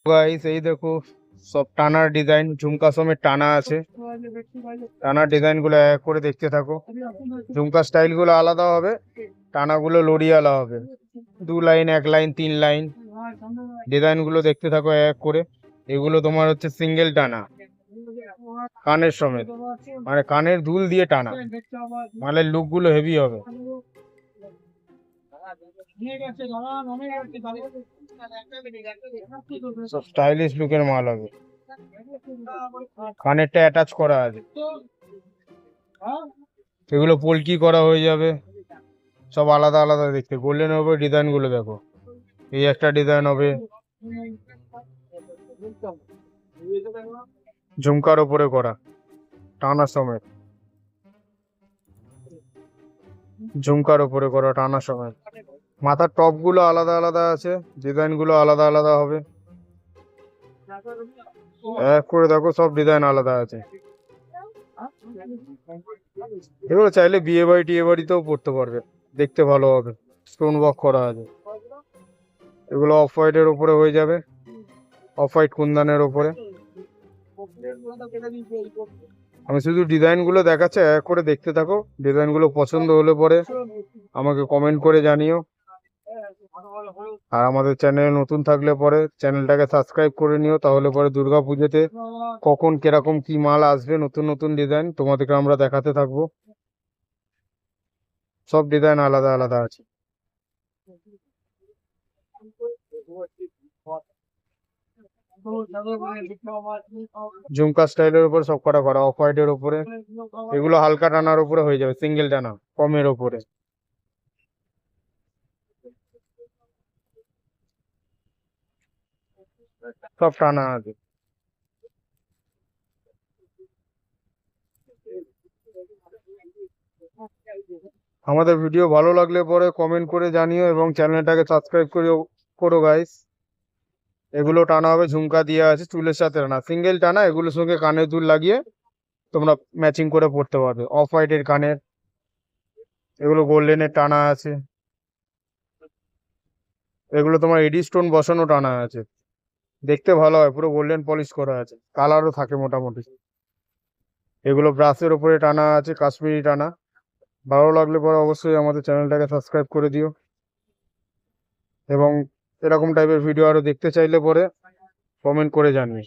Guys এই দেখো সব টানার ডিজাইন, ঝুমকা সমেত টানা আছে। টানার ডিজাইন গুলো এক করে দেখতে থাকো। ঝুমকা স্টাইল গুলো আলাদা হবে, টানা গুলো লড়িয়ালা হবে। 2 লাইন, 1 লাইন, 3 লাইন ডিজাইন গুলো দেখতে থাকো এক করে। এগুলো তোমার হচ্ছে সিঙ্গেল টানা, কানের সমেত, মানে কানের দুল দিয়ে টানা, মানে লুক গুলো হেভি হবে। সব স্টাইলিশ লুকের মাল হবে। কানেরটা অ্যাটাচ করা আছে, এগুলো পোলকি করা হয়ে যাবে। সব আলাদা আলাদা দেখতে। গোল্ডেনের উপরে ডিজাইন গুলো দেখো, এই একটা ডিজাইন হবে ঝুমকার উপরে করা, টানা সমেত। ঝুমকার উপরে করা টানা সমেত। মাথার টপ গুলো আলাদা আলাদা আছে, ডিজাইন গুলো আলাদা আলাদা হবে। এক করে দেখো, সব ডিজাইন আলাদা আছে। এগুলো চাইলে বিয়ে বাড়ি টিয়ে বাড়িতেও পড়তে পারবে, দেখতে ভালো হবে। স্টোন ওয়ার্ক করা আছে। এগুলো অফ হোয়াইটের উপরে হয়ে যাবে, অফ হোয়াইট কুন্দানের উপরে। আমি শুধু ডিজাইন গুলো দেখাচ্ছি, এক করে দেখতে থাকো। ডিজাইন গুলো পছন্দ হলে পরে আমাকে কমেন্ট করে জানিও। আর আমাদের চ্যানেল নতুন থাকলে পরে চ্যানেলটাকে সাবস্ক্রাইব করে নিও, তাহলে পরে দুর্গা পুজোতে কখন কিরকম কি মাল আসবে, নতুন নতুন ডিজাইন তোমাদেরকে আমরা দেখাতে থাকবো। সব ডিজাইন আলাদা আলাদা আছে। ঝুমকা স্টাইলের উপর সব কটা করা, অফ হোয়াইটের উপরে। এগুলো হালকা টানার উপরে হয়ে যাবে, সিঙ্গেল টানা কমের উপরে। সব টানা আছে। আমাদের ভিডিও ভালো লাগলে পরে কমেন্ট করে জানিও এবং চ্যানেলটাকে সাবস্ক্রাইব করো গাইস। এগুলো টানা হবে, ঝুমকা দিয়ে আছে, চুলের সাথে টানা, সিঙ্গেল টানা। এগুলোর সঙ্গে কানের দুল লাগিয়ে তোমরা ম্যাচিং করে পড়তে পারবে। অফ হোয়াইটের কানের, এগুলো গোল্ডেনের টানা আছে। এগুলো তোমার এডি স্টোন বসানো টানা আছে, দেখতে ভালো হয়, পুরো গোল্ডেন পলিশ করা আছে, কালারও থাকে মোটামুটি। এগুলো ব্রাশের উপরে টানা আছে, কাশ্মীরি টানা। ভালো লাগলে পরে অবশ্যই আমাদের চ্যানেলটাকে সাবস্ক্রাইব করে দিও। এবং এরকম টাইপের ভিডিও আরো দেখতে চাইলে পরে কমেন্ট করে জানিও।